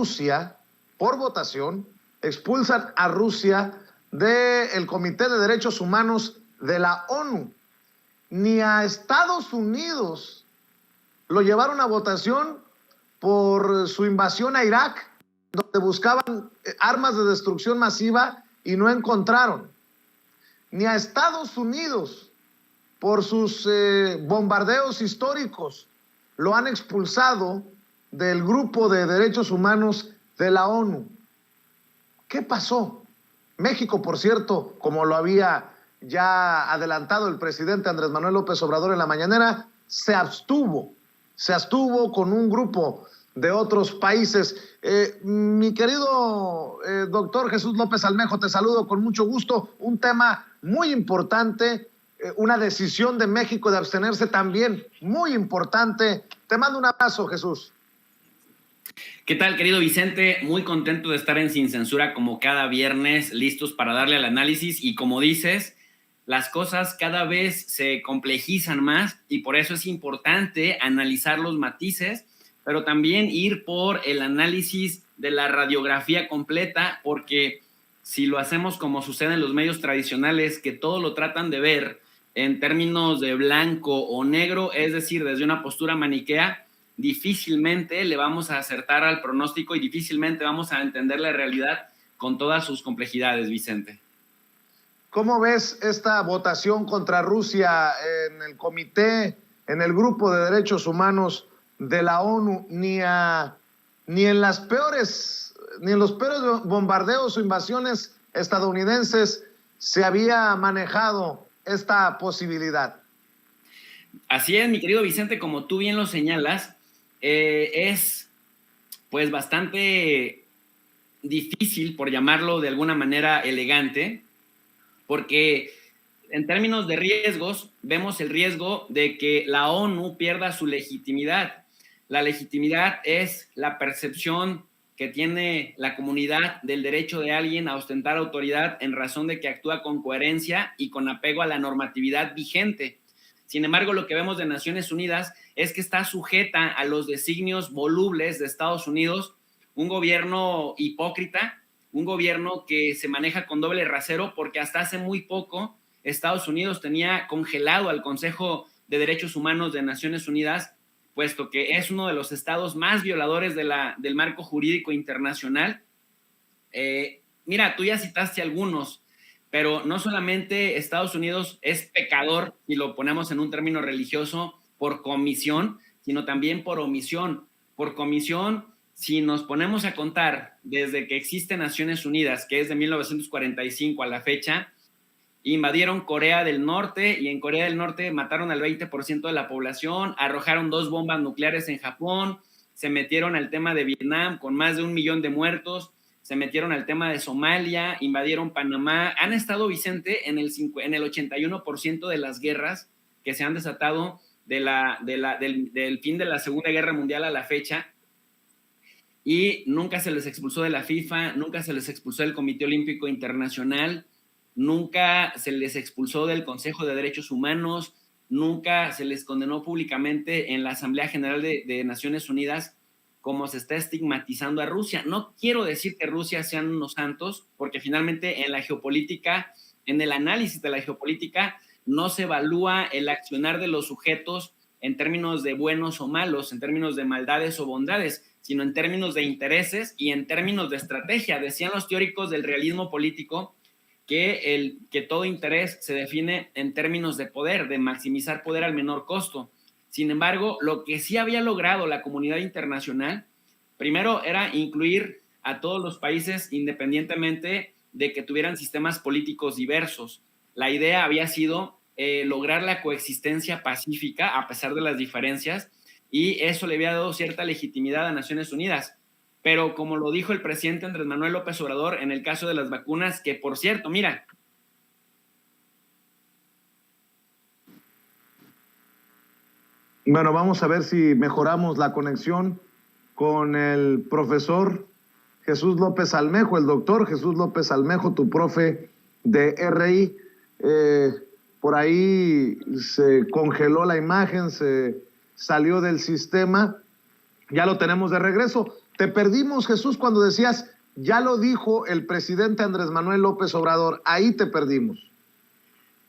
Rusia por votación, expulsan a Rusia del Comité de Derechos Humanos de la ONU. Ni a Estados Unidos lo llevaron a votación por su invasión a Irak, donde buscaban armas de destrucción masiva y no encontraron. Ni a Estados Unidos por sus bombardeos históricos lo han expulsado del Grupo de Derechos Humanos de la ONU. ¿Qué pasó? México, por cierto, como lo había ya adelantado el presidente Andrés Manuel López Obrador en la mañanera, se abstuvo con un grupo de otros países. Mi querido doctor Jesús López Almejo, te saludo con mucho gusto. Un tema muy importante, una decisión de México de abstenerse también muy importante. Te mando un abrazo, Jesús. ¿Qué tal, querido Vicente? Muy contento de estar en Sin Censura como cada viernes, listos para darle al análisis. Y como dices, las cosas cada vez se complejizan más y por eso es importante analizar los matices, pero también ir por el análisis de la radiografía completa, porque si lo hacemos como sucede en los medios tradicionales, que todo lo tratan de ver en términos de blanco o negro, es decir, desde una postura maniquea, difícilmente le vamos a acertar al pronóstico y difícilmente vamos a entender la realidad con todas sus complejidades, Vicente. ¿Cómo ves esta votación contra Rusia en el comité, en el Grupo de Derechos Humanos de la ONU? Ni en los peores bombardeos o invasiones estadounidenses se había manejado esta posibilidad. Así es, mi querido Vicente, como tú bien lo señalas, es pues bastante difícil, por llamarlo de alguna manera elegante, porque en términos de riesgos, vemos el riesgo de que la ONU pierda su legitimidad. La legitimidad es la percepción que tiene la comunidad del derecho de alguien a ostentar autoridad en razón de que actúa con coherencia y con apego a la normatividad vigente. Sin embargo, lo que vemos de Naciones Unidas es que está sujeta a los designios volubles de Estados Unidos, un gobierno hipócrita, un gobierno que se maneja con doble rasero, porque hasta hace muy poco Estados Unidos tenía congelado al Consejo de Derechos Humanos de Naciones Unidas, puesto que es uno de los estados más violadores del marco jurídico internacional. Mira, tú ya citaste algunos, pero no solamente Estados Unidos es pecador, y lo ponemos en un término religioso, por comisión, sino también por omisión. Por comisión, si nos ponemos a contar desde que existe Naciones Unidas, que es de 1945 a la fecha, invadieron Corea del Norte y en Corea del Norte mataron al 20% de la población, arrojaron 2 bombas nucleares en Japón, se metieron al tema de Vietnam con más de 1 millón de muertos, se metieron al tema de Somalia, invadieron Panamá, han estado, Vicente, en el 81% de las guerras que se han desatado del fin de la Segunda Guerra Mundial a la fecha, y nunca se les expulsó de la FIFA, nunca se les expulsó del Comité Olímpico Internacional, nunca se les expulsó del Consejo de Derechos Humanos, nunca se les condenó públicamente en la Asamblea General de Naciones Unidas, como se está estigmatizando a Rusia. No quiero decir que Rusia sean unos santos, porque finalmente en la geopolítica, en el análisis de la geopolítica, no se evalúa el accionar de los sujetos en términos de buenos o malos, en términos de maldades o bondades, sino en términos de intereses y en términos de estrategia. Decían los teóricos del realismo político que todo interés se define en términos de poder, de maximizar poder al menor costo. Sin embargo, lo que sí había logrado la comunidad internacional, primero era incluir a todos los países independientemente de que tuvieran sistemas políticos diversos. La idea había sido lograr la coexistencia pacífica a pesar de las diferencias, y eso le había dado cierta legitimidad a Naciones Unidas. Pero como lo dijo el presidente Andrés Manuel López Obrador en el caso de las vacunas, que por cierto, mira. Bueno, vamos a ver si mejoramos la conexión con el profesor Jesús López Almejo, el doctor Jesús López Almejo, tu profe de RI. Por ahí se congeló la imagen, se salió del sistema. Ya lo tenemos de regreso. Te perdimos, Jesús, cuando decías, ya lo dijo el presidente Andrés Manuel López Obrador. Ahí te perdimos.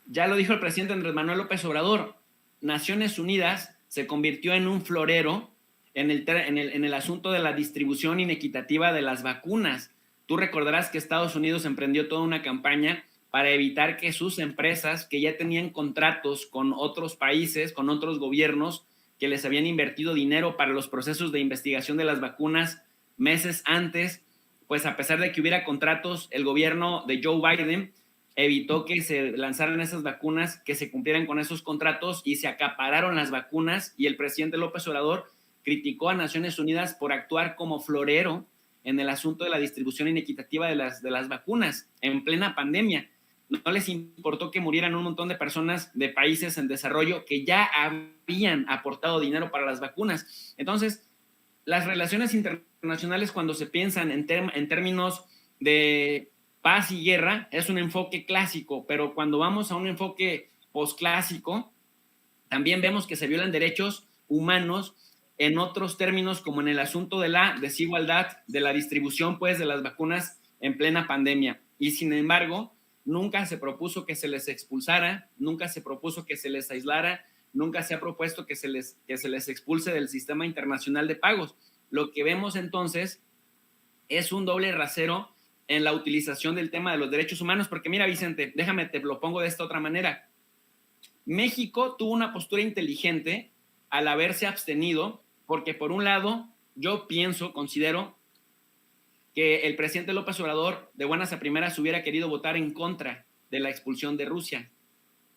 Ya lo dijo el presidente Andrés Manuel López Obrador. Naciones Unidas se convirtió en un florero en el asunto de la distribución inequitativa de las vacunas. Tú recordarás que Estados Unidos emprendió toda una campaña para evitar que sus empresas, que ya tenían contratos con otros países, con otros gobiernos, que les habían invertido dinero para los procesos de investigación de las vacunas meses antes, pues a pesar de que hubiera contratos, el gobierno de Joe Biden evitó que se lanzaran esas vacunas, que se cumplieran con esos contratos y se acapararon las vacunas, y el presidente López Obrador criticó a Naciones Unidas por actuar como florero en el asunto de la distribución inequitativa de las vacunas en plena pandemia. No les importó que murieran un montón de personas de países en desarrollo que ya habían aportado dinero para las vacunas. Entonces, las relaciones internacionales, cuando se piensan en términos de paz y guerra, es un enfoque clásico, pero cuando vamos a un enfoque posclásico, también vemos que se violan derechos humanos en otros términos, como en el asunto de la desigualdad, de la distribución, pues, de las vacunas en plena pandemia. Y sin embargo, nunca se propuso que se les expulsara, nunca se propuso que se les aislara, nunca se ha propuesto que se les expulse del sistema internacional de pagos. Lo que vemos entonces es un doble rasero en la utilización del tema de los derechos humanos, porque mira, Vicente, déjame, te lo pongo de esta otra manera. México tuvo una postura inteligente al haberse abstenido, porque por un lado, yo considero que el presidente López Obrador de buenas a primeras hubiera querido votar en contra de la expulsión de Rusia,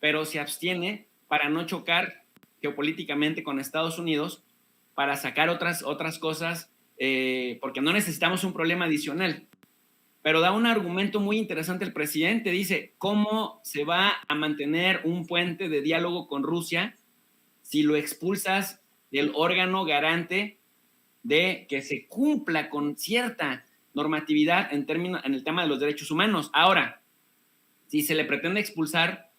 pero se abstiene para no chocar geopolíticamente con Estados Unidos, para sacar otras cosas, porque no necesitamos un problema adicional. Pero da un argumento muy interesante el presidente, dice, ¿cómo se va a mantener un puente de diálogo con Rusia si lo expulsas del órgano garante de que se cumpla con cierta normatividad en el tema de los derechos humanos? Ahora, si se le pretende expulsar,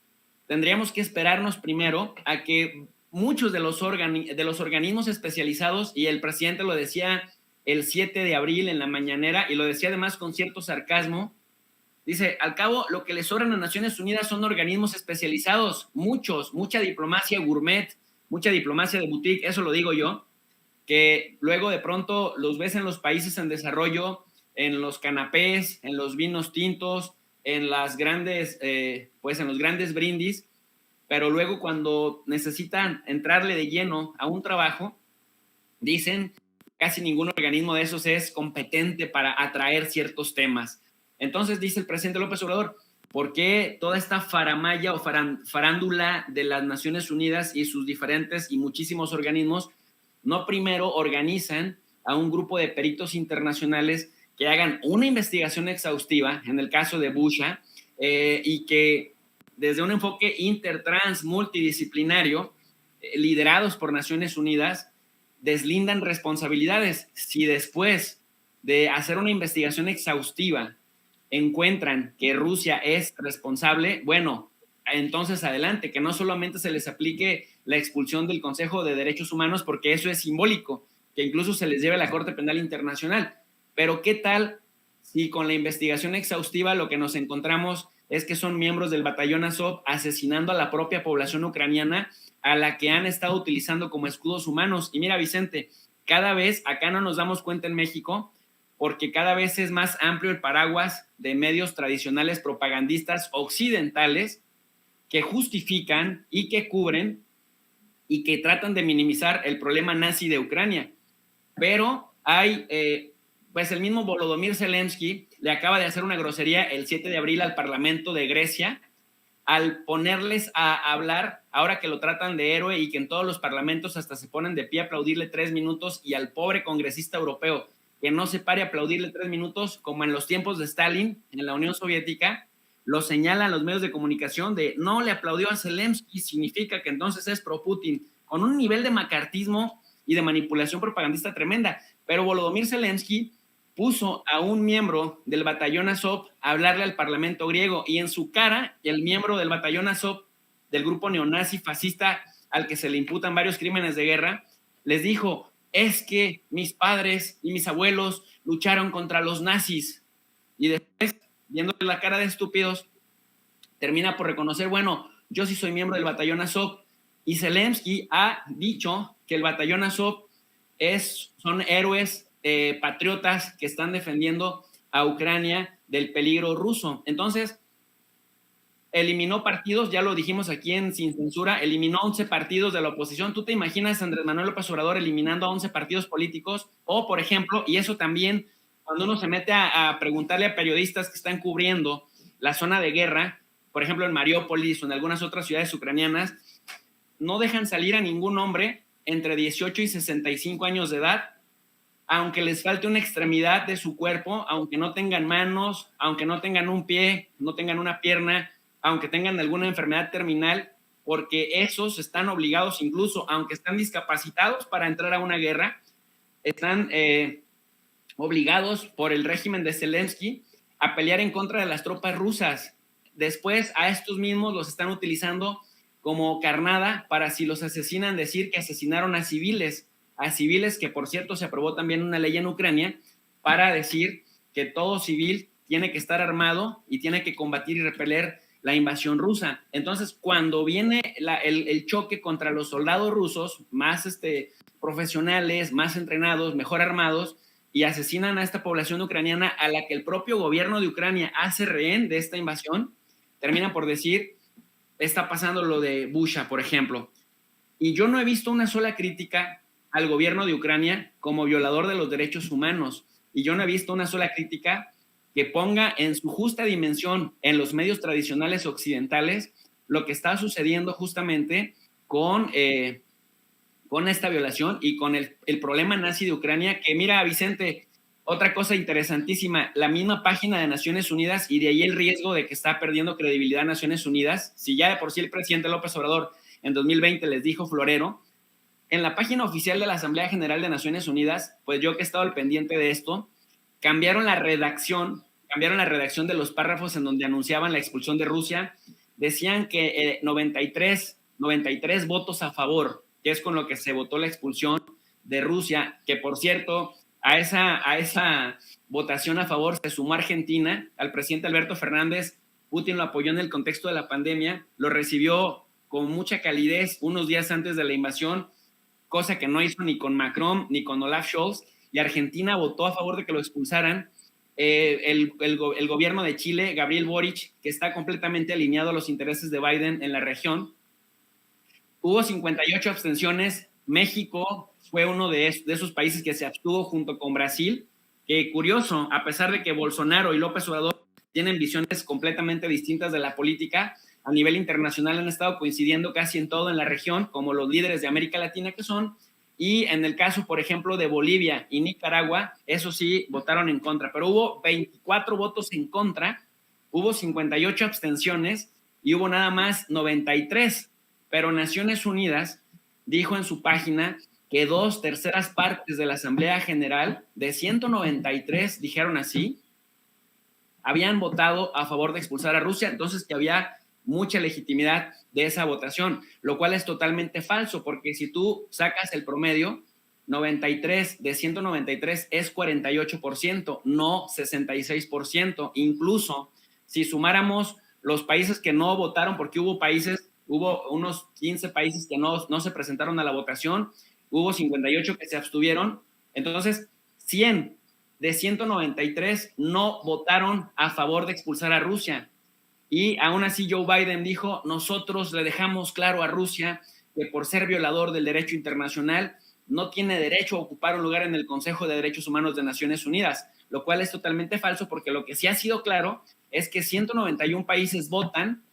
tendríamos que esperarnos primero a que muchos de los organismos especializados, y el presidente lo decía el 7 de abril en la mañanera, y lo decía además con cierto sarcasmo, dice, al cabo, lo que le sobran a Naciones Unidas son organismos especializados, mucha diplomacia gourmet, mucha diplomacia de boutique, eso lo digo yo, que luego de pronto los ves en los países en desarrollo, en los canapés, en los vinos tintos, en las grandes, pues en los grandes brindis, pero luego cuando necesitan entrarle de lleno a un trabajo, dicen casi ningún organismo de esos es competente para atraer ciertos temas. Entonces dice el presidente López Obrador, ¿por qué toda esta faramalla o farándula de las Naciones Unidas y sus diferentes y muchísimos organismos no primero organizan a un grupo de peritos internacionales que hagan una investigación exhaustiva, en el caso de Busha, y que desde un enfoque intertrans multidisciplinario, liderados por Naciones Unidas, deslindan responsabilidades? Si después de hacer una investigación exhaustiva encuentran que Rusia es responsable, bueno, entonces adelante, que no solamente se les aplique la expulsión del Consejo de Derechos Humanos, porque eso es simbólico, que incluso se les lleve a la Corte Penal Internacional, pero ¿qué tal si con la investigación exhaustiva lo que nos encontramos es que son miembros del batallón Azov asesinando a la propia población ucraniana a la que han estado utilizando como escudos humanos? Y mira, Vicente, cada vez acá no nos damos cuenta en México, porque cada vez es más amplio el paraguas de medios tradicionales propagandistas occidentales que justifican y que cubren y que tratan de minimizar el problema nazi de Ucrania. Pero hay, pues el mismo Volodymyr Zelensky le acaba de hacer una grosería el 7 de abril al Parlamento de Grecia, al ponerles a hablar, ahora que lo tratan de héroe y que en todos los parlamentos hasta se ponen de pie a aplaudirle 3 minutos, y al pobre congresista europeo que no se pare a aplaudirle 3 minutos, como en los tiempos de Stalin en la Unión Soviética, lo señalan los medios de comunicación de no le aplaudió a Zelensky, significa que entonces es pro-Putin, con un nivel de macartismo y de manipulación propagandista tremenda. Pero Volodymyr Zelensky puso a un miembro del batallón Azov a hablarle al parlamento griego, y en su cara el miembro del batallón Azov, del grupo neonazi fascista al que se le imputan varios crímenes de guerra, les dijo, es que mis padres y mis abuelos lucharon contra los nazis. Y después, viéndole la cara de estúpidos, termina por reconocer, bueno, yo sí soy miembro del batallón Azov. Y Zelensky ha dicho que el batallón Azov son héroes patriotas que están defendiendo a Ucrania del peligro ruso. Entonces, eliminó partidos, ya lo dijimos aquí en Sin Censura, eliminó 11 partidos de la oposición. ¿Tú te imaginas a Andrés Manuel López Obrador eliminando a 11 partidos políticos? O, por ejemplo, y eso también, cuando uno se mete a preguntarle a periodistas que están cubriendo la zona de guerra, por ejemplo, en Mariópolis o en algunas otras ciudades ucranianas, no dejan salir a ningún hombre entre 18 y 65 años de edad, aunque les falte una extremidad de su cuerpo, aunque no tengan manos, aunque no tengan un pie, no tengan una pierna, aunque tengan alguna enfermedad terminal, porque esos están obligados, incluso aunque están discapacitados para entrar a una guerra, están obligados por el régimen de Zelensky a pelear en contra de las tropas rusas. Después a estos mismos los están utilizando como carnada para, si los asesinan, decir que asesinaron a civiles que, por cierto, se aprobó también una ley en Ucrania para decir que todo civil tiene que estar armado y tiene que combatir y repeler la invasión rusa. Entonces, cuando viene el choque contra los soldados rusos, más profesionales, más entrenados, mejor armados, y asesinan a esta población ucraniana a la que el propio gobierno de Ucrania hace rehén de esta invasión, terminan por decir, está pasando lo de Busha, por ejemplo. Y yo no he visto una sola crítica al gobierno de Ucrania como violador de los derechos humanos. Y yo no he visto una sola crítica que ponga en su justa dimensión en los medios tradicionales occidentales lo que está sucediendo justamente con esta violación y con el problema nazi de Ucrania, que mira, Vicente, otra cosa interesantísima, la misma página de Naciones Unidas, y de ahí el riesgo de que está perdiendo credibilidad Naciones Unidas, si ya de por sí el presidente López Obrador en 2020 les dijo florero, en la página oficial de la Asamblea General de Naciones Unidas, pues yo que he estado al pendiente de esto, cambiaron la redacción de los párrafos en donde anunciaban la expulsión de Rusia, decían que 93 votos a favor, que es con lo que se votó la expulsión de Rusia, que por cierto, a esa votación a favor se sumó Argentina, al presidente Alberto Fernández. Putin lo apoyó en el contexto de la pandemia, lo recibió con mucha calidez unos días antes de la invasión, cosa que no hizo ni con Macron ni con Olaf Scholz, y Argentina votó a favor de que lo expulsaran. El gobierno de Chile, Gabriel Boric, que está completamente alineado a los intereses de Biden en la región. Hubo 58 abstenciones. México fue uno de esos países que se abstuvo junto con Brasil, que curioso, a pesar de que Bolsonaro y López Obrador tienen visiones completamente distintas de la política, a nivel internacional han estado coincidiendo casi en todo en la región, como los líderes de América Latina que son, y en el caso, por ejemplo, de Bolivia y Nicaragua, eso sí, votaron en contra, pero hubo 24 votos en contra, hubo 58 abstenciones y hubo nada más 93, pero Naciones Unidas dijo en su página que 2/3 partes de la Asamblea General, de 193, dijeron así, habían votado a favor de expulsar a Rusia, entonces que había mucha legitimidad de esa votación, lo cual es totalmente falso, porque si tú sacas el promedio, 93 de 193 es 48%, no 66%. Incluso si sumáramos los países que no votaron, porque hubo unos 15 países que no se presentaron a la votación, hubo 58 que se abstuvieron, entonces 100 de 193 no votaron a favor de expulsar a Rusia. Y aún así Joe Biden dijo, nosotros le dejamos claro a Rusia que por ser violador del derecho internacional no tiene derecho a ocupar un lugar en el Consejo de Derechos Humanos de Naciones Unidas, lo cual es totalmente falso, porque lo que sí ha sido claro es que 191 países votan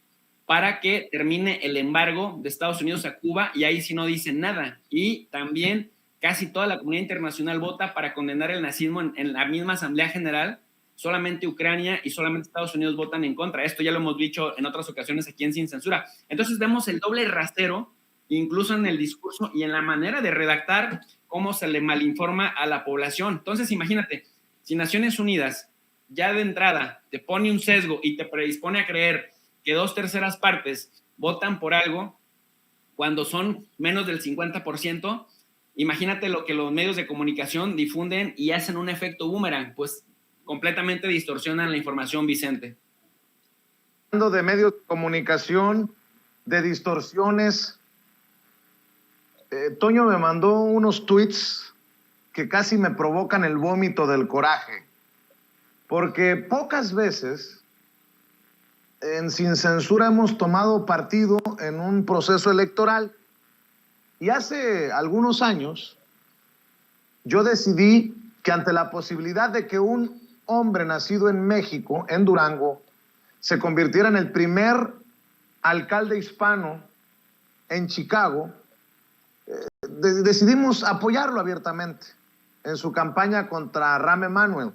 para que termine el embargo de Estados Unidos a Cuba, y ahí sí no dicen nada. Y también casi toda la comunidad internacional vota para condenar el nazismo en la misma Asamblea General. Solamente Ucrania y solamente Estados Unidos votan en contra. Esto ya lo hemos dicho en otras ocasiones aquí en Sin Censura. Entonces vemos el doble rasero, incluso en el discurso y en la manera de redactar, cómo se le malinforma a la población. Entonces imagínate, si Naciones Unidas ya de entrada te pone un sesgo y te predispone a creer que 2/3 partes votan por algo, cuando son menos del 50%, imagínate lo que los medios de comunicación difunden y hacen un efecto boomerang, pues completamente distorsionan la información, Vicente. Hablando de medios de comunicación, de distorsiones, Toño me mandó unos tweets que casi me provocan el vómito del coraje, porque pocas veces en Sin Censura hemos tomado partido en un proceso electoral, y hace algunos años yo decidí que ante la posibilidad de que un hombre nacido en México, en Durango, se convirtiera en el primer alcalde hispano en Chicago, decidimos apoyarlo abiertamente en su campaña contra Rahm Emanuel.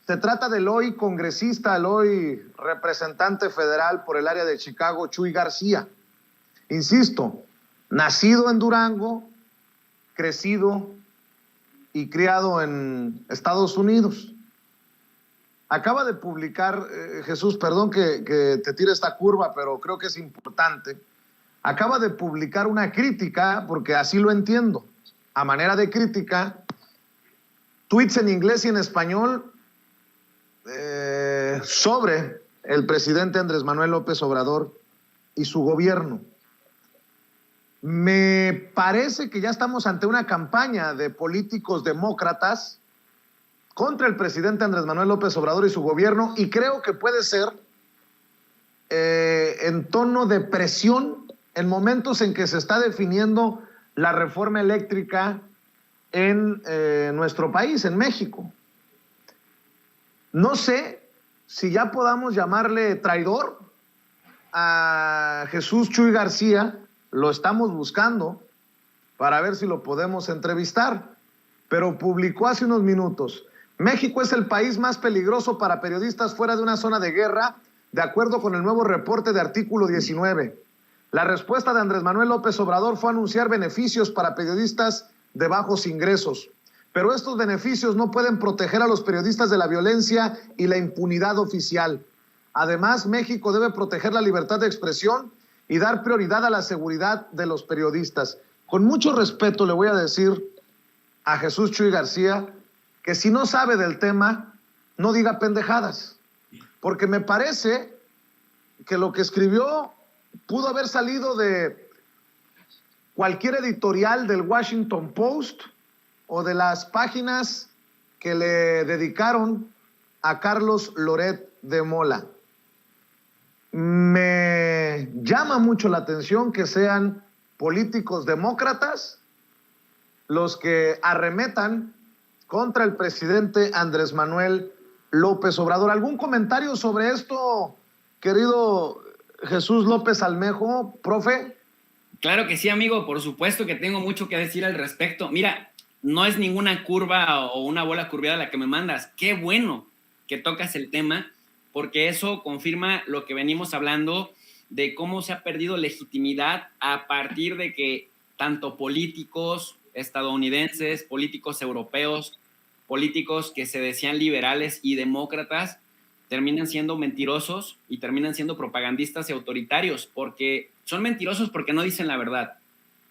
Se trata del hoy congresista, el hoy representante federal por el área de Chicago, Chuy García. Insisto, nacido en Durango, crecido y criado en Estados Unidos. Acaba de publicar, Jesús, perdón que te tire esta curva, pero creo que es importante. Acaba de publicar una crítica, porque así lo entiendo, a manera de crítica, tweets en inglés y en español sobre el presidente Andrés Manuel López Obrador y su gobierno. Me parece que ya estamos ante una campaña de políticos demócratas contra el presidente Andrés Manuel López Obrador y su gobierno, y creo que puede ser en tono de presión en momentos en que se está definiendo la reforma eléctrica en nuestro país, en México. No sé si ya podamos llamarle traidor a Jesús Chuy García, lo estamos buscando para ver si lo podemos entrevistar, pero publicó hace unos minutos: México es el país más peligroso para periodistas fuera de una zona de guerra, de acuerdo con el nuevo reporte de Artículo 19. La respuesta de Andrés Manuel López Obrador fue anunciar beneficios para periodistas de bajos ingresos, pero estos beneficios no pueden proteger a los periodistas de la violencia y la impunidad oficial. Además, México debe proteger la libertad de expresión y dar prioridad a la seguridad de los periodistas. Con mucho respeto le voy a decir a Jesús Chuy García que si no sabe del tema, no diga pendejadas, porque me parece que lo que escribió pudo haber salido de cualquier editorial del Washington Post o de las páginas que le dedicaron a Carlos Loret de Mola. Me llama mucho la atención que sean políticos demócratas los que arremetan contra el presidente Andrés Manuel López Obrador. ¿Algún comentario sobre esto, querido Jesús López Almejo, profe? Claro que sí, amigo, por supuesto que tengo mucho que decir al respecto. Mira, no es ninguna curva o una bola curviada la que me mandas. Qué bueno que tocas el tema, porque eso confirma lo que venimos hablando de cómo se ha perdido legitimidad a partir de que tanto políticos estadounidenses, políticos europeos, políticos que se decían liberales y demócratas, terminan siendo mentirosos y terminan siendo propagandistas y autoritarios, porque son mentirosos porque no dicen la verdad.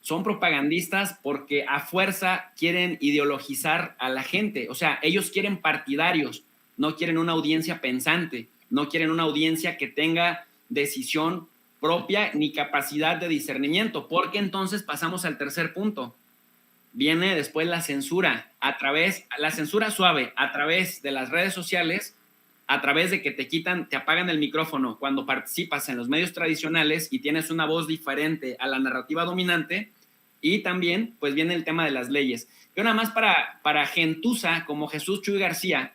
Son propagandistas porque a fuerza quieren ideologizar a la gente. O sea, ellos quieren partidarios, no quieren una audiencia pensante, no quieren una audiencia que tenga decisión propia ni capacidad de discernimiento, porque entonces pasamos al tercer punto. Viene después la censura, la censura suave, a través de las redes sociales, a través de que te apagan el micrófono cuando participas en los medios tradicionales y tienes una voz diferente a la narrativa dominante, y también pues viene el tema de las leyes. Yo nada más para gentuza como Jesús Chuy García,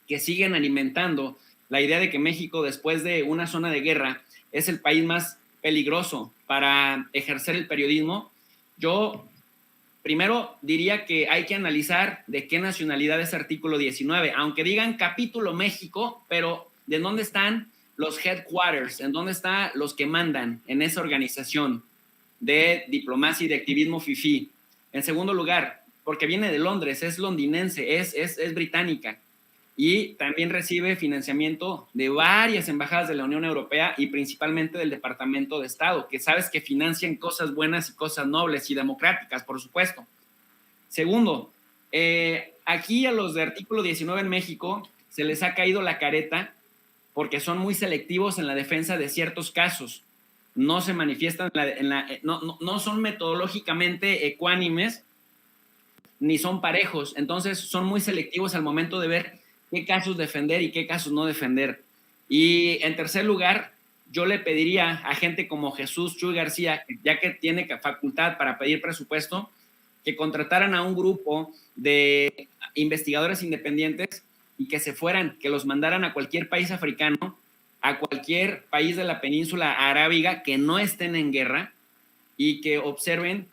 que siguen alimentando la idea de que México, después de una zona de guerra, es el país más peligroso para ejercer el periodismo. Yo primero diría que hay que analizar de qué nacionalidad es artículo 19, aunque digan capítulo México, pero ¿de dónde están los headquarters? ¿En dónde están los que mandan en esa organización de diplomacia y de activismo fifí? En segundo lugar, porque viene de Londres, es londinense, es británica. y también recibe financiamiento de varias embajadas de la Unión Europea y principalmente del Departamento de Estado, que sabes que financian cosas buenas y cosas nobles y democráticas, por supuesto. Segundo, aquí a los de artículo 19 en México se les ha caído la careta porque son muy selectivos en la defensa de ciertos casos. No se manifiestan, no son metodológicamente ecuánimes ni son parejos. Entonces son muy selectivos al momento de ver qué casos defender y qué casos no defender. Y en tercer lugar, yo le pediría a gente como Jesús Chuy García, ya que tiene facultad para pedir presupuesto, que contrataran a un grupo de investigadores independientes y que se fueran, que los mandaran a cualquier país africano, a cualquier país de la península arábiga que no estén en guerra y que observen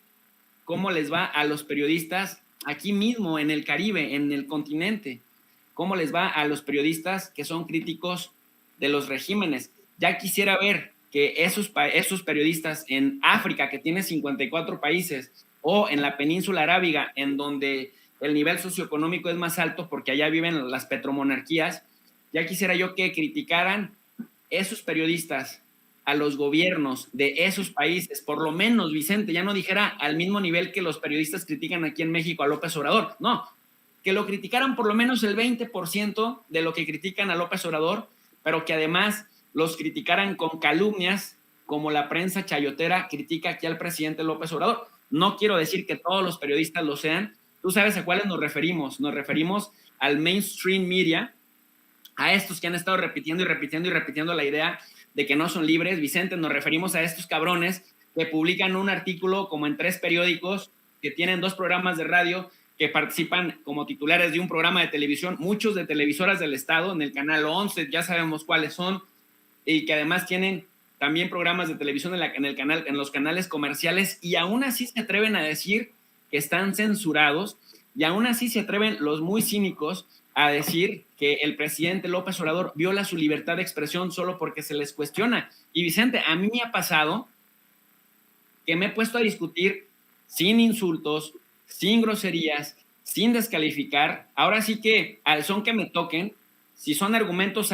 cómo les va a los periodistas aquí mismo en el Caribe, en el continente, cómo les va a los periodistas que son críticos de los regímenes. Ya quisiera ver que esos periodistas en África, que tiene 54 países, o en la península arábiga, en donde el nivel socioeconómico es más alto porque allá viven las petromonarquías, ya quisiera yo que criticaran esos periodistas a los gobiernos de esos países, por lo menos, Vicente, ya no dijera al mismo nivel que los periodistas critican aquí en México a López Obrador, no, que lo criticaran por lo menos el 20% de lo que critican a López Obrador, pero que además los criticaran con calumnias, como la prensa chayotera critica aquí al presidente López Obrador. No quiero decir que todos los periodistas lo sean, tú sabes a cuáles nos referimos al mainstream media, a estos que han estado repitiendo y repitiendo y repitiendo la idea de que no son libres. Vicente, nos referimos a estos cabrones que publican un artículo como en 3 periódicos, que tienen 2 programas de radio, que participan como titulares de un programa de televisión, muchos de televisoras del Estado, en el canal 11, ya sabemos cuáles son, y que además tienen también programas de televisión en los canales comerciales, y aún así se atreven a decir que están censurados, y aún así se atreven los muy cínicos a decir que el presidente López Obrador viola su libertad de expresión solo porque se les cuestiona. Y Vicente, a mí me ha pasado que me he puesto a discutir sin insultos, sin groserías, sin descalificar. Ahora sí que al son que me toquen, si son argumentos,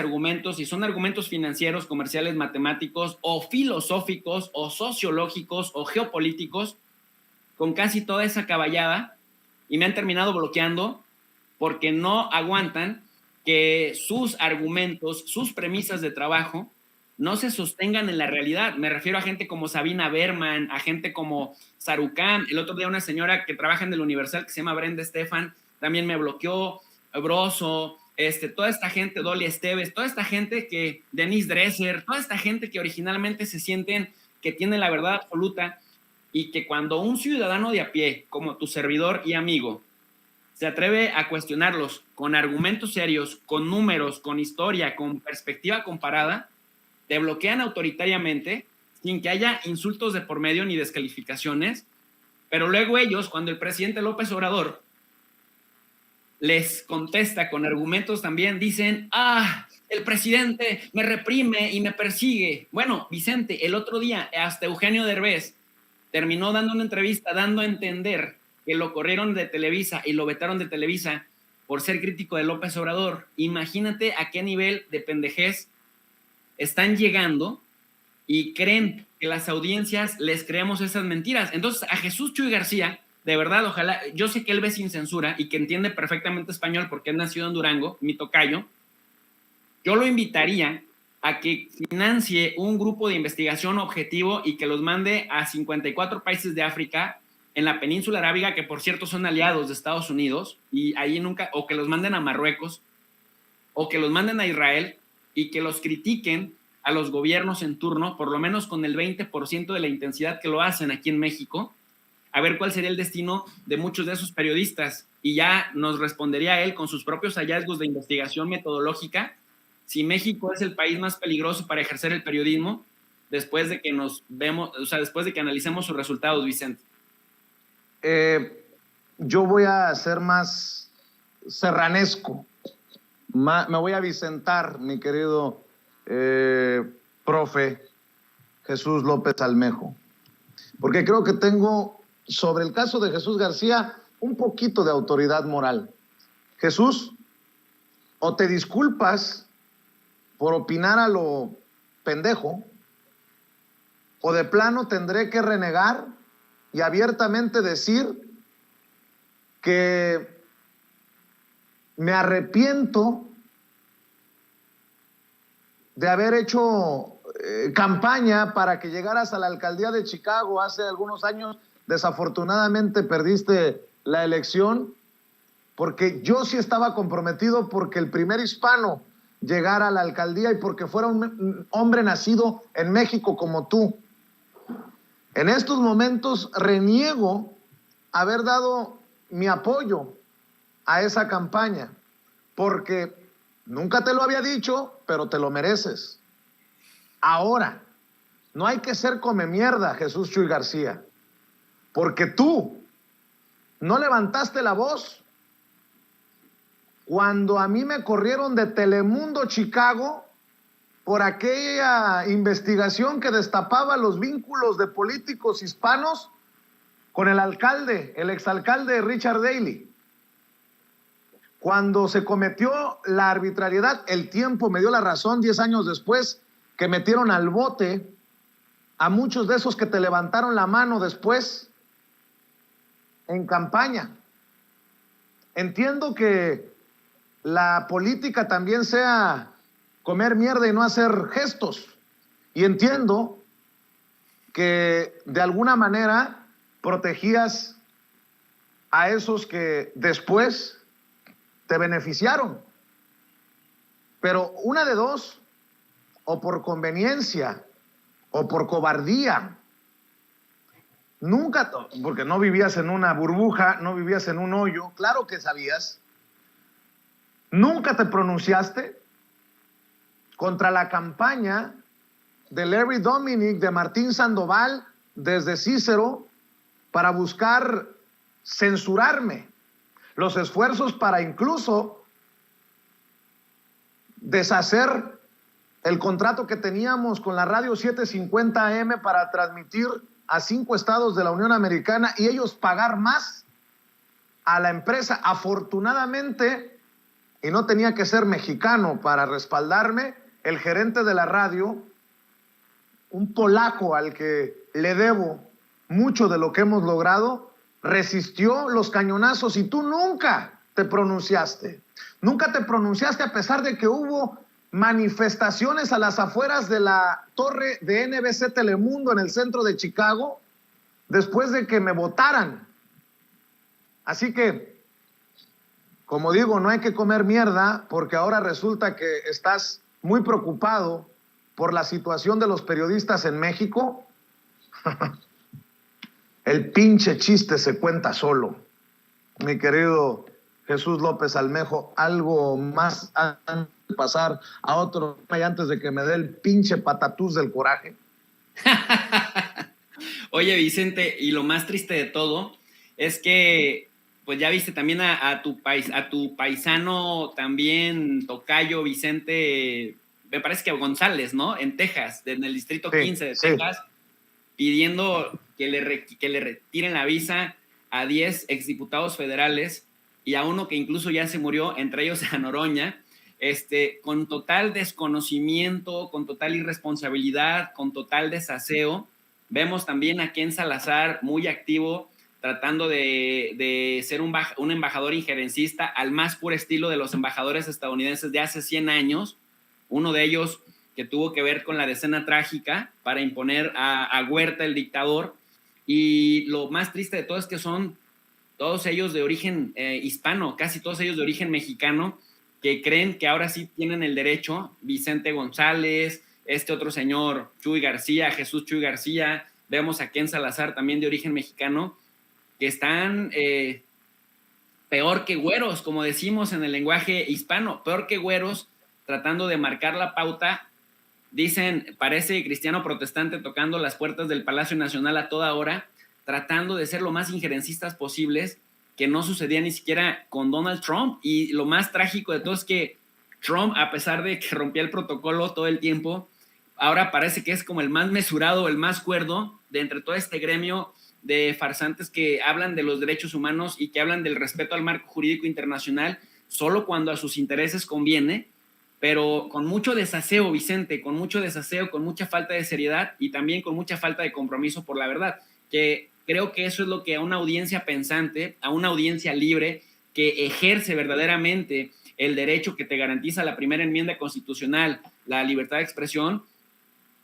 si son argumentos financieros, comerciales, matemáticos, o filosóficos, o sociológicos, o geopolíticos, con casi toda esa caballada, y me han terminado bloqueando porque no aguantan que sus argumentos, sus premisas de trabajo no se sostengan en la realidad. Me refiero a gente como Sabina Berman, a gente como Sarucán. El otro día una señora que trabaja en el Universal que se llama Brenda Estefan también me bloqueó, Broso, toda esta gente, Dolly Esteves, toda esta gente que, Denise Dresser, toda esta gente que originalmente se sienten que tienen la verdad absoluta, y que cuando un ciudadano de a pie, como tu servidor y amigo, se atreve a cuestionarlos con argumentos serios, con números, con historia, con perspectiva comparada, te bloquean autoritariamente sin que haya insultos de por medio ni descalificaciones, pero luego ellos, cuando el presidente López Obrador les contesta con argumentos también, dicen, el presidente me reprime y me persigue. Bueno, Vicente, el otro día hasta Eugenio Derbez terminó dando una entrevista dando a entender que lo corrieron de Televisa y lo vetaron de Televisa por ser crítico de López Obrador. Imagínate a qué nivel de pendejez están llegando y creen que las audiencias les creemos esas mentiras. Entonces, a Jesús Chuy García, de verdad, ojalá, yo sé que él ve sin censura y que entiende perfectamente español porque es nacido en Durango, mi tocayo, yo lo invitaría a que financie un grupo de investigación objetivo y que los mande a 54 países de África, en la península arábiga, que por cierto son aliados de Estados Unidos, y ahí nunca, o que los manden a Marruecos, o que los manden a Israel, y que los critiquen a los gobiernos en turno, por lo menos con el 20% de la intensidad que lo hacen aquí en México, a ver cuál sería el destino de muchos de esos periodistas, y ya nos respondería él con sus propios hallazgos de investigación metodológica, si México es el país más peligroso para ejercer el periodismo, después de que después de que analicemos sus resultados, Vicente. Yo voy a ser más serranesco, me voy a vicentar, mi querido profe Jesús López Almejo, porque creo que tengo sobre el caso de Jesús García un poquito de autoridad moral. Jesús, o te disculpas por opinar a lo pendejo, o de plano tendré que renegar y abiertamente decir que me arrepiento de haber hecho campaña para que llegaras a la alcaldía de Chicago hace algunos años. Desafortunadamente perdiste la elección, porque yo sí estaba comprometido porque el primer hispano llegara a la alcaldía y porque fuera un hombre nacido en México como tú. En estos momentos reniego haber dado mi apoyo a esa campaña, porque nunca te lo había dicho, pero te lo mereces. Ahora, no hay que ser come mierda, Jesús Chuy García, porque tú no levantaste la voz cuando a mí me corrieron de Telemundo Chicago por aquella investigación que destapaba los vínculos de políticos hispanos con el alcalde, el exalcalde Richard Daley. Cuando se cometió la arbitrariedad, el tiempo me dio la razón 10 años después, que metieron al bote a muchos de esos que te levantaron la mano después en campaña. Entiendo que la política también sea comer mierda y no hacer gestos. Y entiendo que de alguna manera protegías a esos que después te beneficiaron. Pero una de dos, o por conveniencia o por cobardía, nunca, porque no vivías en una burbuja, no vivías en un hoyo, claro que sabías, nunca te pronunciaste contra la campaña de Larry Dominic, de Martín Sandoval, desde Cícero, para buscar censurarme, los esfuerzos para incluso deshacer el contrato que teníamos con la radio 750 AM para transmitir a 5 estados de la Unión Americana y ellos pagar más a la empresa. Afortunadamente, y no tenía que ser mexicano para respaldarme, el gerente de la radio, un polaco al que le debo mucho de lo que hemos logrado, resistió los cañonazos y tú nunca te pronunciaste. Nunca te pronunciaste a pesar de que hubo manifestaciones a las afueras de la torre de NBC Telemundo en el centro de Chicago después de que me votaran. Así que, como digo, no hay que comer mierda porque ahora resulta que estás muy preocupado por la situación de los periodistas en México. El pinche chiste se cuenta solo, mi querido Jesús López Almejo. Algo más antes de pasar a otro y antes de que me dé el pinche patatús del coraje. Oye, Vicente, y lo más triste de todo es que pues ya viste también a tu paisano también, tocayo Vicente, me parece que González, ¿no? En Texas, en el distrito 15 de Texas, pidiendo que le retiren la visa a 10 exdiputados federales y a uno que incluso ya se murió, entre ellos a Noroña, con total desconocimiento, con total irresponsabilidad, con total desaseo. Vemos también a Ken Salazar muy activo, tratando de ser un embajador injerencista al más puro estilo de los embajadores estadounidenses de hace 100 años, uno de ellos que tuvo que ver con la decena trágica para imponer a Huerta, el dictador. Y lo más triste de todo es que son todos ellos de origen hispano, casi todos ellos de origen mexicano, que creen que ahora sí tienen el derecho. Vicente González, este otro señor Chuy García, Jesús Chuy García, vemos a Ken Salazar también de origen mexicano, que están peor que güeros, como decimos en el lenguaje hispano, peor que güeros, tratando de marcar la pauta. Dicen, parece cristiano protestante tocando las puertas del Palacio Nacional a toda hora, tratando de ser lo más injerencistas posibles, que no sucedía ni siquiera con Donald Trump. Y lo más trágico de todo es que Trump, a pesar de que rompía el protocolo todo el tiempo, ahora parece que es como el más mesurado, el más cuerdo de entre todo este gremio de farsantes que hablan de los derechos humanos y que hablan del respeto al marco jurídico internacional, solo cuando a sus intereses conviene, pero con mucho desaseo, Vicente, con mucho desaseo, con mucha falta de seriedad y también con mucha falta de compromiso por la verdad, que creo que eso es lo que a una audiencia pensante, a una audiencia libre, que ejerce verdaderamente el derecho que te garantiza la primera enmienda constitucional, la libertad de expresión,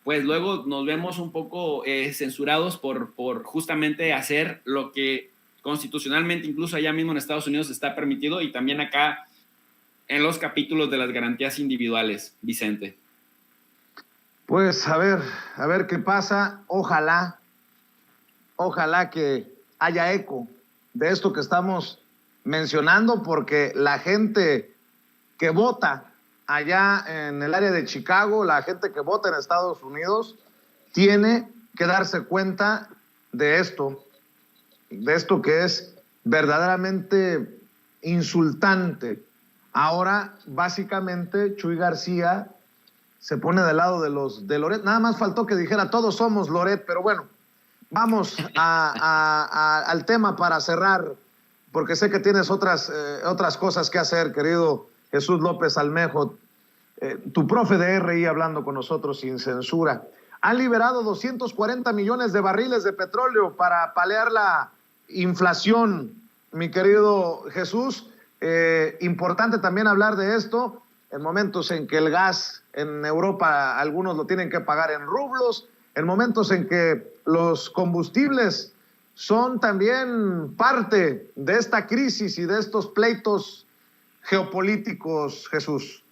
pues luego nos vemos un poco censurados por justamente hacer lo que constitucionalmente, incluso allá mismo en Estados Unidos, está permitido, y también acá en los capítulos de las garantías individuales, Vicente. Pues a ver qué pasa. Ojalá que haya eco de esto que estamos mencionando, porque la gente que vota allá en el área de Chicago, la gente que vota en Estados Unidos, tiene que darse cuenta de esto que es verdaderamente insultante. Ahora, básicamente, Chuy García se pone del lado de Loret. Nada más faltó que dijera, todos somos Loret, pero bueno, vamos al tema para cerrar, porque sé que tienes otras cosas que hacer, querido Jesús López Almejo, tu profe de RI hablando con nosotros sin censura. Han liberado 240 millones de barriles de petróleo para paliar la inflación, mi querido Jesús. Importante también hablar de esto en momentos en que el gas en Europa algunos lo tienen que pagar en rublos, en momentos en que los combustibles son también parte de esta crisis y de estos pleitos geopolíticos, Jesús.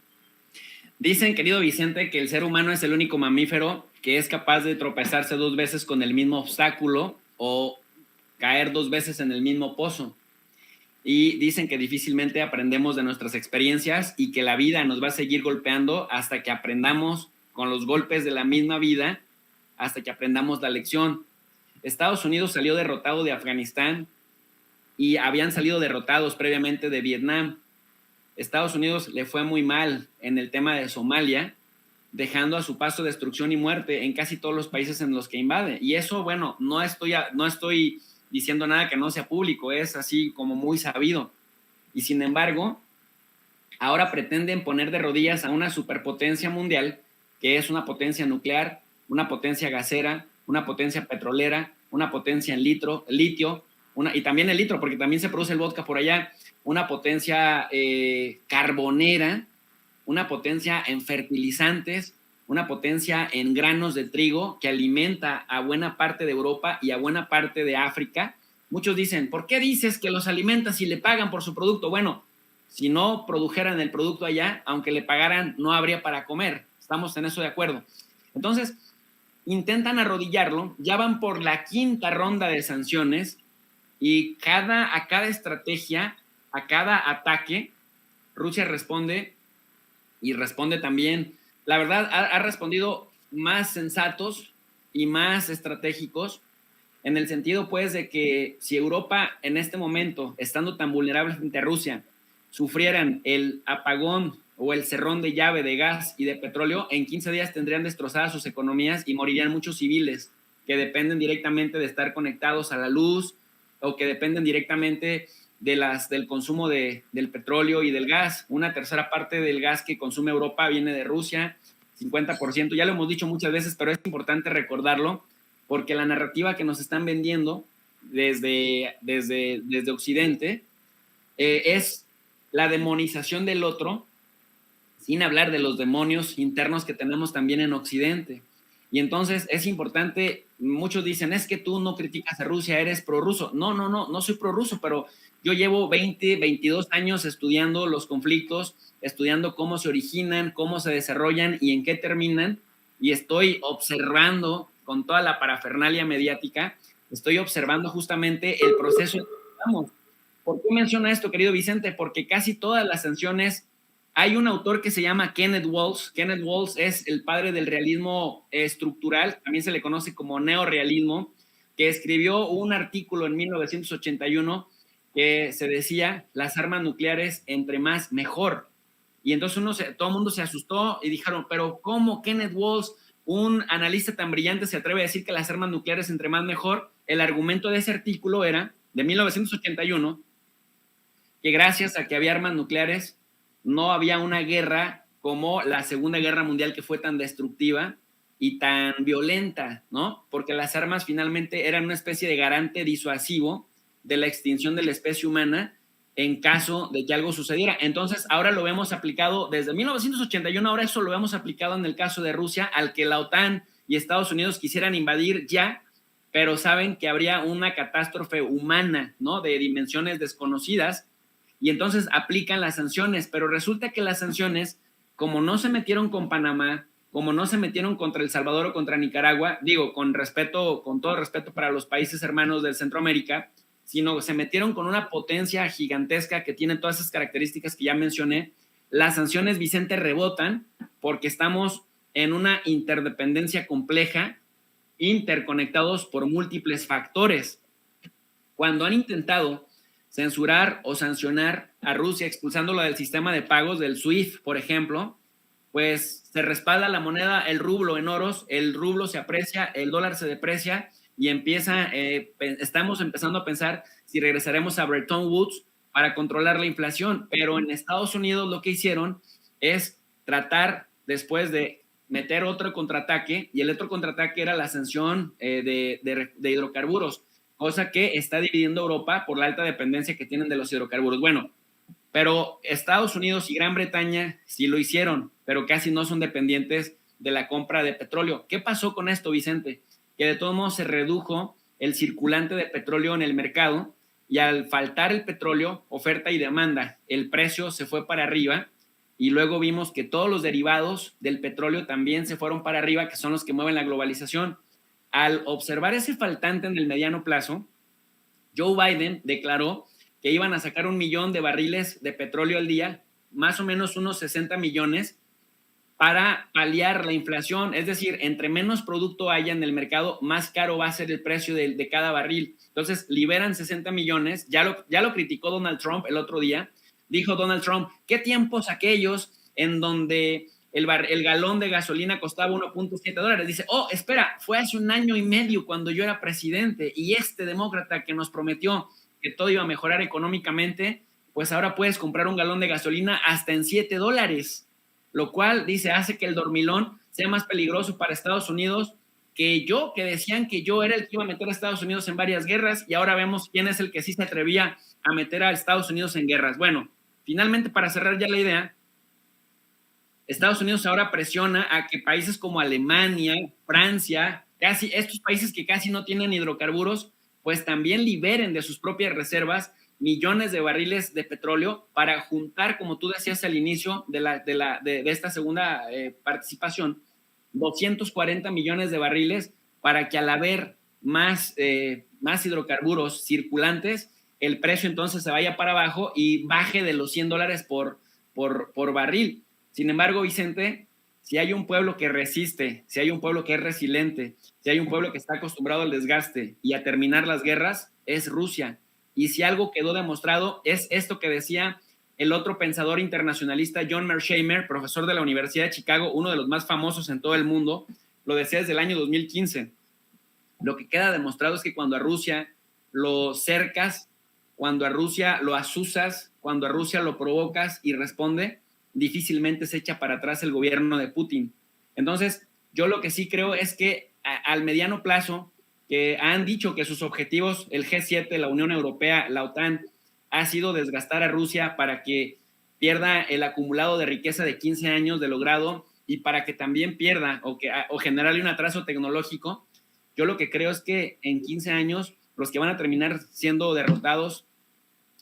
Dicen, querido Vicente, que el ser humano es el único mamífero que es capaz de tropezarse 2 veces con el mismo obstáculo o caer 2 veces en el mismo pozo. Y dicen que difícilmente aprendemos de nuestras experiencias y que la vida nos va a seguir golpeando hasta que aprendamos con los golpes de la misma vida, hasta que aprendamos la lección. Estados Unidos salió derrotado de Afganistán y habían salido derrotados previamente de Vietnam. Estados Unidos le fue muy mal en el tema de Somalia, dejando a su paso destrucción y muerte en casi todos los países en los que invade. Y eso, bueno, no estoy diciendo nada que no sea público, es así como muy sabido. Y sin embargo, ahora pretenden poner de rodillas a una superpotencia mundial, que es una potencia nuclear, una potencia gasera, una potencia petrolera, una potencia en litio, y también el litro, porque también se produce el vodka por allá, una potencia carbonera, una potencia en fertilizantes, una potencia en granos de trigo que alimenta a buena parte de Europa y a buena parte de África. Muchos dicen, ¿por qué dices que los alimenta si le pagan por su producto? Bueno, si no produjeran el producto allá, aunque le pagaran, no habría para comer. Estamos en eso de acuerdo. Entonces, intentan arrodillarlo, ya van por la 5ª ronda de sanciones y a cada estrategia, a cada ataque, Rusia responde y responde también. La verdad, ha respondido más sensatos y más estratégicos en el sentido, pues, de que si Europa en este momento, estando tan vulnerable frente a Rusia, sufrieran el apagón o el cerrón de llave de gas y de petróleo, en 15 días tendrían destrozadas sus economías y morirían muchos civiles que dependen directamente de estar conectados a la luz o que dependen directamente del consumo del petróleo y del gas. 1/3 parte del gas que consume Europa viene de Rusia, 50%. Ya lo hemos dicho muchas veces, pero es importante recordarlo porque la narrativa que nos están vendiendo desde Occidente es la demonización del otro, sin hablar de los demonios internos que tenemos también en Occidente. Y entonces es importante, muchos dicen, es que tú no criticas a Rusia, eres prorruso. No soy prorruso, pero yo llevo 22 años estudiando los conflictos, estudiando cómo se originan, cómo se desarrollan y en qué terminan, y estoy observando con toda la parafernalia mediática, estoy observando justamente el proceso en el que estamos. ¿Por qué menciona esto, querido Vicente? Porque casi todas las sanciones, hay un autor que se llama Kenneth Waltz. Kenneth Waltz es el padre del realismo estructural, también se le conoce como neorrealismo, que escribió un artículo en 1981 que se decía, las armas nucleares entre más mejor. Y entonces todo el mundo se asustó y dijeron, pero ¿cómo Kenneth Waltz, un analista tan brillante, se atreve a decir que las armas nucleares entre más mejor? El argumento de ese artículo era, de 1981, que gracias a que había armas nucleares no había una guerra como la Segunda Guerra Mundial, que fue tan destructiva y tan violenta, ¿no? Porque las armas finalmente eran una especie de garante disuasivo de la extinción de la especie humana en caso de que algo sucediera. Entonces, ahora lo vemos aplicado desde 1981, ahora eso lo vemos aplicado en el caso de Rusia, al que la OTAN y Estados Unidos quisieran invadir ya, pero saben que habría una catástrofe humana, ¿no? De dimensiones desconocidas, y entonces aplican las sanciones, pero resulta que las sanciones, como no se metieron con Panamá, como no se metieron contra El Salvador o contra Nicaragua, digo, con todo respeto para los países hermanos del Centroamérica, sino se metieron con una potencia gigantesca que tiene todas esas características que ya mencioné, las sanciones, Vicente, rebotan porque estamos en una interdependencia compleja, interconectados por múltiples factores. Cuando han intentado censurar o sancionar a Rusia expulsándola del sistema de pagos del SWIFT, por ejemplo, pues se respalda la moneda, el rublo en oros, el rublo se aprecia, el dólar se deprecia y estamos empezando a pensar si regresaremos a Bretton Woods para controlar la inflación, pero en Estados Unidos lo que hicieron es tratar después de meter otro contraataque, y el otro contraataque era la sanción de hidrocarburos, cosa que está dividiendo Europa por la alta dependencia que tienen de los hidrocarburos. Bueno, pero Estados Unidos y Gran Bretaña sí lo hicieron, pero casi no son dependientes de la compra de petróleo. ¿Qué pasó con esto, Vicente? Que de todos modos se redujo el circulante de petróleo en el mercado, y al faltar el petróleo, oferta y demanda, el precio se fue para arriba, y luego vimos que todos los derivados del petróleo también se fueron para arriba, que son los que mueven la globalización. Al observar ese faltante en el mediano plazo, Joe Biden declaró que iban a sacar 1 millón de barriles de petróleo al día, más o menos unos 60 millones, para paliar la inflación. Es decir, entre menos producto haya en el mercado, más caro va a ser el precio de cada barril. Entonces, liberan 60 millones. Ya lo criticó Donald Trump el otro día. Dijo Donald Trump, ¿qué tiempos aquellos en donde el galón de gasolina costaba $1.7? Dice, espera, fue hace 1 año y medio cuando yo era presidente, y este demócrata que nos prometió que todo iba a mejorar económicamente, pues ahora puedes comprar un galón de gasolina hasta en $7, lo cual, dice, hace que el dormilón sea más peligroso para Estados Unidos que decían que yo era el que iba a meter a Estados Unidos en varias guerras, y ahora vemos quién es el que sí se atrevía a meter a Estados Unidos en guerras. Bueno, finalmente, para cerrar ya la idea, Estados Unidos ahora presiona a que países como Alemania, Francia, casi estos países que casi no tienen hidrocarburos, pues también liberen de sus propias reservas millones de barriles de petróleo para juntar, como tú decías al inicio de esta segunda participación, 240 millones de barriles, para que al haber más hidrocarburos circulantes, el precio entonces se vaya para abajo y baje de los $100 por barril. Sin embargo, Vicente, si hay un pueblo que resiste, si hay un pueblo que es resiliente, si hay un pueblo que está acostumbrado al desgaste y a terminar las guerras, es Rusia. Y si algo quedó demostrado, es esto que decía el otro pensador internacionalista, John Mearsheimer, profesor de la Universidad de Chicago, uno de los más famosos en todo el mundo, lo decía desde el año 2015. Lo que queda demostrado es que cuando a Rusia lo cercas, cuando a Rusia lo azuzas, cuando a Rusia lo provocas y responde, difícilmente se echa para atrás el gobierno de Putin. Entonces, yo lo que sí creo es que al mediano plazo, que han dicho que sus objetivos, el G7, la Unión Europea, la OTAN, ha sido desgastar a Rusia para que pierda el acumulado de riqueza de 15 años de logrado, y para que también pierda o generarle un atraso tecnológico. Yo lo que creo es que en 15 años los que van a terminar siendo derrotados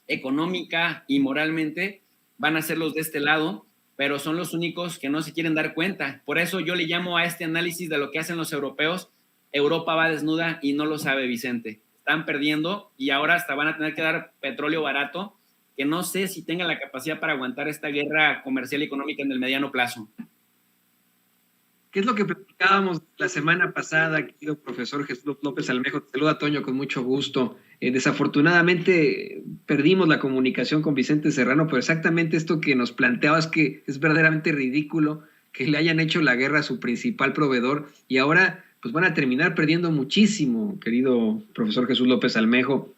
económica y moralmente van a ser los de este lado, pero son los únicos que no se quieren dar cuenta. Por eso yo le llamo a este análisis de lo que hacen los europeos: Europa va desnuda y no lo sabe, Vicente. Están perdiendo y ahora hasta van a tener que dar petróleo barato, que no sé si tenga la capacidad para aguantar esta guerra comercial y económica en el mediano plazo. ¿Qué es lo que platicábamos la semana pasada, querido profesor Jesús López Almejo? Te saluda Toño con mucho gusto. Desafortunadamente perdimos la comunicación con Vicente Serrano, pero exactamente esto que nos planteabas, que es verdaderamente ridículo que le hayan hecho la guerra a su principal proveedor, y ahora pues van a terminar perdiendo muchísimo, querido profesor Jesús López Almejo.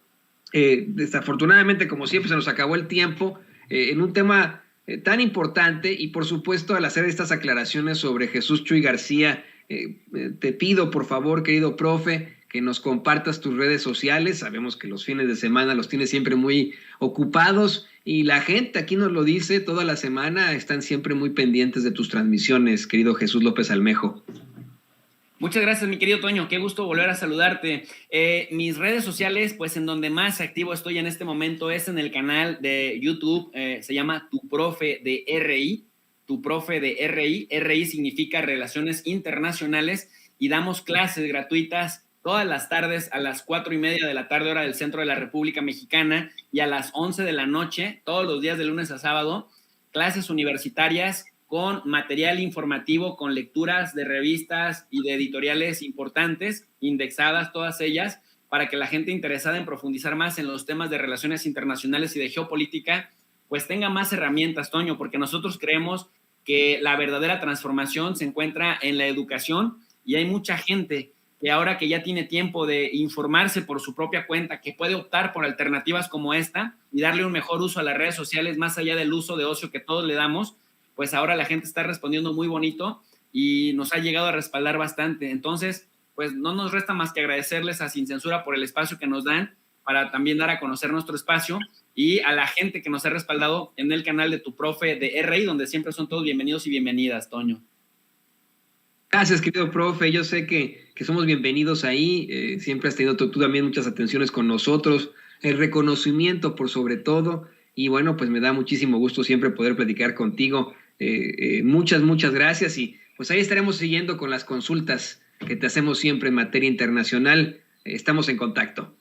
Desafortunadamente, como siempre, se nos acabó el tiempo en un tema tan importante y, por supuesto, al hacer estas aclaraciones sobre Jesús Chuy García, te pido, por favor, querido profe, que nos compartas tus redes sociales. Sabemos que los fines de semana los tienes siempre muy ocupados y la gente aquí nos lo dice toda la semana, están siempre muy pendientes de tus transmisiones, querido Jesús López Almejo. Muchas gracias, mi querido Toño. Qué gusto volver a saludarte. Mis redes sociales, pues en donde más activo estoy en este momento es en el canal de YouTube. Se llama Tu Profe de RI. Tu Profe de RI. RI significa Relaciones Internacionales y damos clases gratuitas todas las tardes a las 4:30 de la tarde, hora del centro de la República Mexicana, y a las 11 de la noche, todos los días de lunes a sábado, clases universitarias con material informativo, con lecturas de revistas y de editoriales importantes, indexadas todas ellas, para que la gente interesada en profundizar más en los temas de relaciones internacionales y de geopolítica, pues tenga más herramientas, Toño, porque nosotros creemos que la verdadera transformación se encuentra en la educación y hay mucha gente que ahora que ya tiene tiempo de informarse por su propia cuenta, que puede optar por alternativas como esta y darle un mejor uso a las redes sociales más allá del uso de ocio que todos le damos, pues ahora la gente está respondiendo muy bonito y nos ha llegado a respaldar bastante. Entonces, pues no nos resta más que agradecerles a Sin Censura por el espacio que nos dan para también dar a conocer nuestro espacio y a la gente que nos ha respaldado en el canal de Tu Profe de RI, donde siempre son todos bienvenidos y bienvenidas, Toño. Gracias, querido profe. Yo sé que somos bienvenidos ahí. Siempre has tenido tú también muchas atenciones con nosotros. El reconocimiento por sobre todo. Y bueno, pues me da muchísimo gusto siempre poder platicar contigo. Muchas gracias. Y pues ahí estaremos siguiendo con las consultas que te hacemos siempre en materia internacional. Estamos en contacto.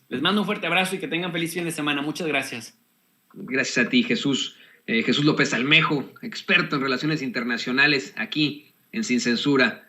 Les mando un fuerte abrazo y que tengan feliz fin de semana. Muchas gracias. Gracias a ti, Jesús. Jesús López Almejo, experto en relaciones internacionales aquí en Sin Censura.